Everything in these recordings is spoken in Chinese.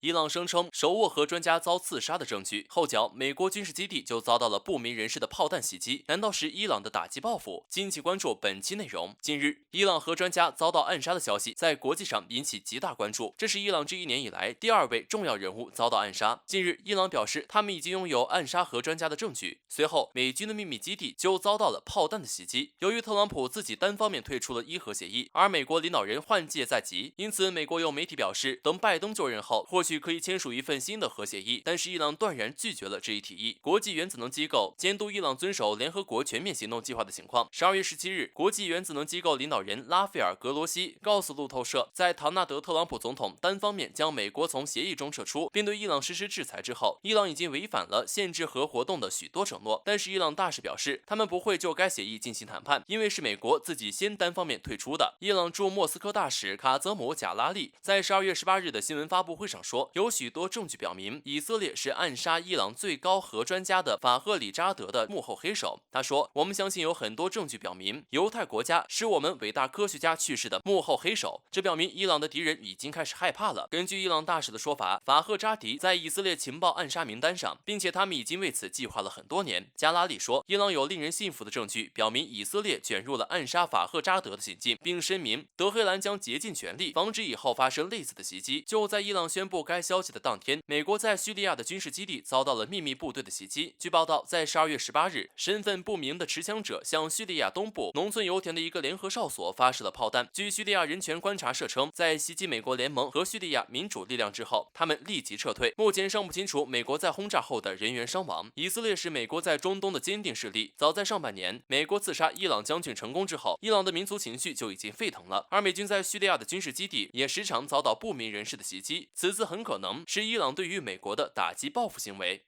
伊朗声称手握核专家遭刺杀的证据，后脚美国军事基地就遭到了不明人士的炮弹袭击，难道是伊朗的打击报复？敬请关注本期内容。近日，伊朗核专家遭到暗杀的消息在国际上引起极大关注，这是伊朗这一年以来第2位重要人物遭到暗杀。近日，伊朗表示他们已经拥有暗杀核专家的证据。随后，美军的秘密基地就遭到了炮弹的袭击。由于特朗普自己单方面退出了伊核协议，而美国领导人换届在即，因此美国有媒体表示，等拜登就任后，或许可以签署一份新的核协议。但是伊朗断然拒绝了这一提议。国际原子能机构监督伊朗遵守联合国全面行动计划的情况。12月17日，国际原子能机构领导人拉斐尔·格罗西告诉路透社，在唐纳德·特朗普总统单方面将美国从协议中撤出，并对伊朗实施制裁之后，伊朗已经违反了限制核活动的许多承诺。但是伊朗大使表示，他们不会就该协议进行谈判，因为是美国自己先单方面退出的。伊朗驻莫斯科大使卡泽姆·贾拉利在12月18日的新闻发布会上说，有许多证据表明以色列是暗杀伊朗最高核专家的法赫里扎德的幕后黑手。他说，我们相信有很多证据表明犹太国家是我们伟大科学家去世的幕后黑手，这表明伊朗的敌人已经开始害怕了。根据伊朗大使的说法，法赫扎迪在以色列情报暗杀名单上，并且他们已经为此计划了很多年。加拉里说，伊朗有令人信服的证据表明以色列卷入了暗杀法赫扎德的行径，并声明德黑兰将竭尽全力防止以后发生类似的袭击。就在伊朗宣布该消息的当天，美国在叙利亚的军事基地遭到了秘密部队的袭击。据报道，在12月18日，身份不明的持枪者向叙利亚东部农村油田的一个联合哨所发射了炮弹。据叙利亚人权观察社称，在袭击美国联盟和叙利亚民主力量之后，他们立即撤退。目前尚不清楚美国在轰炸后的人员伤亡。以色列是美国在中东的坚定势力。早在上半年，美国刺杀伊朗将军成功之后，伊朗的民族情绪就已经沸腾了。而美军在叙利亚的军事基地也时常遭到不明人士的袭击，此次很可能是伊朗对于美国的打击报复行为。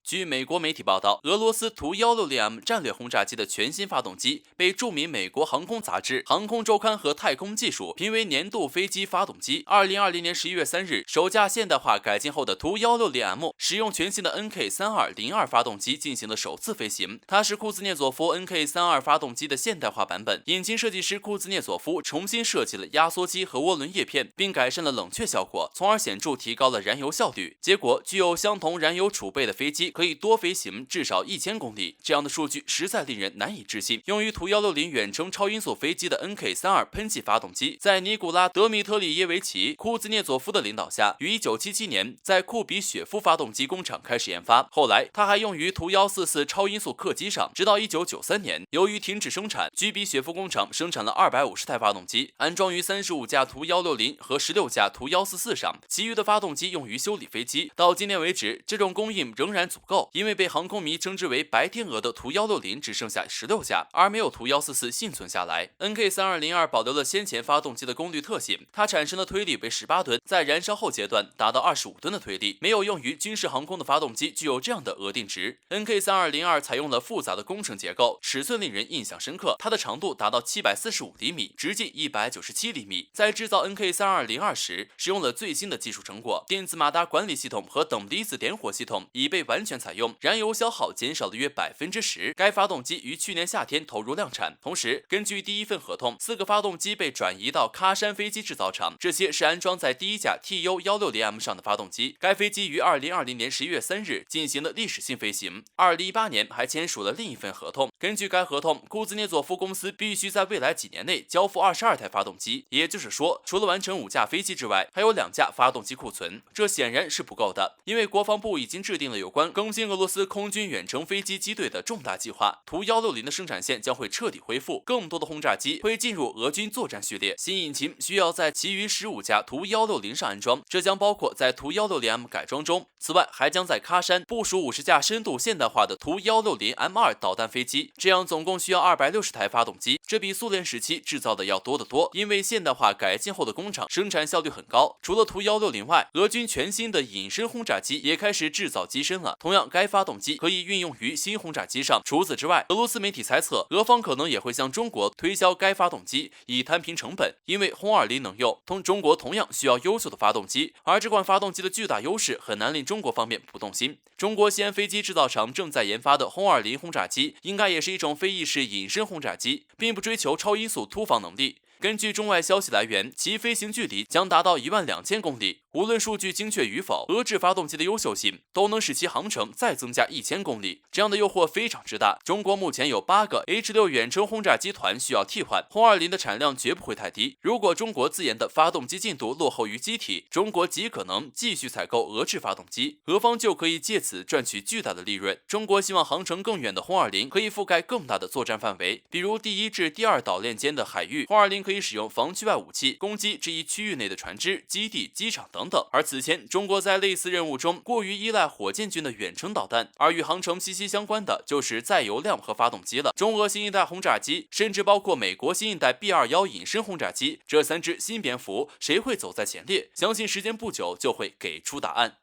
据美国媒体报道，俄罗斯图 160M 战略轰炸机的全新发动机被著名美国航空杂志《航空周刊》和太空技术评为年度飞机发动机。2020年11月3日，首架现代化改进后的图 160M 使用全新的 NK3202 发动机进行了首次飞行。它是库兹涅佐夫 NK32 发动机的现代化版本。引擎设计师库兹涅佐夫重新设计了压缩机和涡轮叶片，并改善了冷却效果，从而显著提高了燃油效率。结果，具有相同燃油储备的飞机可以多飞行至少1000公里，这样的数据实在令人难以置信。用于图160远程超音速飞机的 NK32 喷气发动机，在尼古拉·德米特里耶维奇·库兹涅佐夫的领导下，于1977年在库比雪夫发动机工厂开始研发。后来，它还用于图144超音速客机上，直到1993年，由于停止生产，居比雪夫工厂生产了250台发动机，安装于35架图160和16架图144上，其余的发动机用于修理飞机。到今天为止，这种供应仍然足够，因为被航空迷称之为白天鹅的图160只剩下16架，而没有图144幸存下来。NK3202 保留了先前发动机的功率特性，它产生的推力为18吨，在燃烧后阶段达到25吨的推力。没有用于军事航空的发动机具有这样的额定值。NK3202 采用了复杂的工程结构，尺寸令人印象深刻，它的长度达到745厘米，直径197厘米。在制造 NK3202 时，使用了最新的技术成果，电子马达管理系统和等离子点火系统已被完全采用，燃油消耗减少了约10%。该发动机于去年夏天投入量产。同时，根据第一份合同，4个发动机被转移到喀山飞机制造厂，这些是安装在第一架 TU160M 上的发动机。该飞机于2020年11月3日进行了历史性飞行。2018年还签署了另一份合同。根据该合同，库兹涅佐夫公司必须在未来几年内交付22台发动机，也就是说，除了完成5架飞机之外，还有2架发动机库存。这显然是不够的，因为国防部已经制定了有关更新俄罗斯空军远程飞机机队的重大计划，图160的生产线将会彻底恢复，更多的轰炸机会进入俄军作战序列。新引擎需要在其余15架图160上安装，这将包括在图160M 改装中。此外，还将在喀山部署50架深度现代化的图160M2导弹飞机，这样总共需要260台发动机，这比苏联时期制造的要多得多。因为现代化改进后的工厂生产效率很高。除了图160外，俄军全新的隐身轰炸机也开始制造机身了。同同样，该发动机可以运用于新轰炸机上。除此之外，俄罗斯媒体猜测，俄方可能也会向中国推销该发动机，以摊平成本。因为轰20能用，中国同样需要优秀的发动机，而这款发动机的巨大优势很难令中国方面不动心。中国西安飞机制造厂正在研发的轰20轰炸机，应该也是一种非翼式隐身轰炸机，并不追求超音速突防能力。根据中外消息来源，其飞行距离将达到12000公里。无论数据精确与否，俄制发动机的优秀性都能使其航程再增加1000公里。这样的诱惑非常之大。中国目前有8个 H6远程轰炸机团需要替换，轰20的产量绝不会太低。如果中国自研的发动机进度落后于机体，中国极可能继续采购俄制发动机，俄方就可以借此赚取巨大的利润。中国希望航程更远的轰20可以覆盖更大的作战范围，比如第1至第2岛链间的海域，轰20可以使用防区外武器攻击这一区域内的船只、基地、机场等等。而此前，中国在类似任务中过于依赖火箭军的远程导弹，而与航程息息相关的就是载油量和发动机了。中俄新一代轰炸机，甚至包括美国新一代 B-21隐身轰炸机，这3只新蝙蝠谁会走在前列？相信时间不久就会给出答案。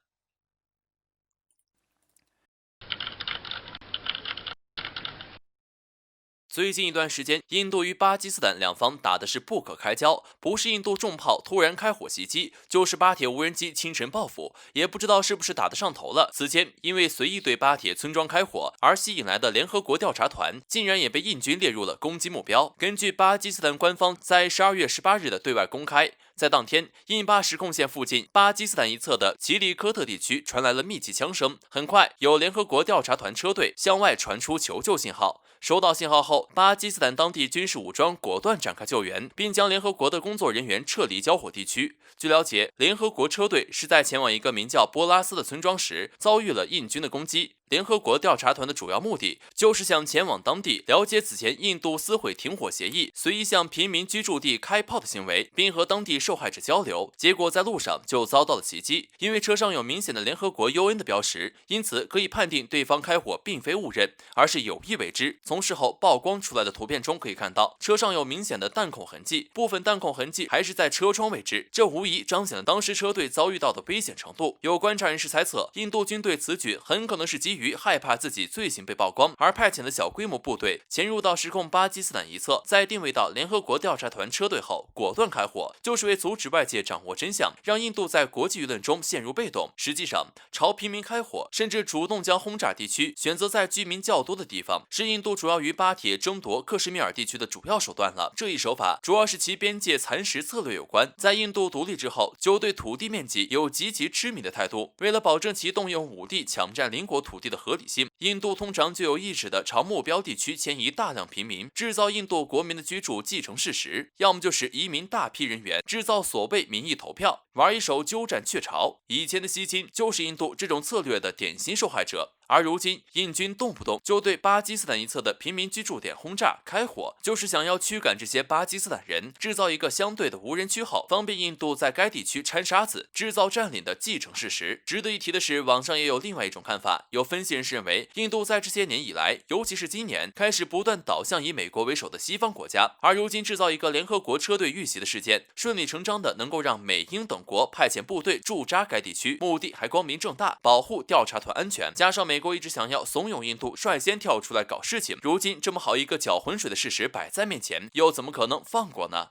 最近一段时间，印度与巴基斯坦两方打的是不可开交，不是印度重炮突然开火袭击，就是巴铁无人机清晨报复，也不知道是不是打得上头了。此前因为随意对巴铁村庄开火而吸引来的联合国调查团，竟然也被印军列入了攻击目标。根据巴基斯坦官方在12月18日的对外公开，在当天，印巴实控线附近巴基斯坦一侧的奇里科特地区传来了密集枪声。很快，有联合国调查团车队向外传出求救信号。收到信号后，巴基斯坦当地军事武装果断展开救援，并将联合国的工作人员撤离交火地区。据了解，联合国车队是在前往一个名叫波拉斯的村庄时，遭遇了印军的攻击。联合国调查团的主要目的就是想前往当地了解此前印度撕毁停火协议，随意向平民居住地开炮的行为，并和当地受害者交流。结果在路上就遭到了袭击，因为车上有明显的联合国 UN 的标识，因此可以判定对方开火并非误认，而是有意为之。从事后曝光出来的图片中可以看到，车上有明显的弹孔痕迹，部分弹孔痕迹还是在车窗位置，这无疑彰显了当时车队遭遇到的危险程度。有观察人士猜测，印度军队此举很可能是基于害怕自己罪行被曝光，而派遣了小规模部队潜入到实控巴基斯坦一侧，在定位到联合国调查团车队后果断开火，就是为阻止外界掌握真相，让印度在国际舆论中陷入被动。实际上，朝平民开火，甚至主动将轰炸地区选择在居民较多的地方，是印度主要与巴铁争夺克什米尔地区的主要手段了。这一手法主要是其边界蚕食策略有关，在印度独立之后，就对土地面积有极其痴迷的态度。为了保证其动用武力抢占邻国土地的合理性，印度通常就有意识地朝目标地区迁移大量平民，制造印度国民的居住既成事实，要么就是移民大批人员，制造所谓民意投票，玩一手鸠占鹊巢。以前的西侵就是印度这种策略的典型受害者。而如今，印军动不动就对巴基斯坦一侧的平民居住点轰炸开火，就是想要驱赶这些巴基斯坦人，制造一个相对的无人区后，方便印度在该地区掺沙子，制造占领的既成事实。值得一提的是，网上也有另外一种看法，有分析人士认为，印度在这些年以来，尤其是今年，开始不断倒向以美国为首的西方国家，而如今制造一个联合国车队遇袭的事件，顺理成章的能够让美英等国派遣部队驻扎该地区，目的还光明正大，保护调查团安全。加上美国一直想要怂恿印度率先跳出来搞事情，如今这么好一个搅浑水的事实摆在面前，又怎么可能放过呢？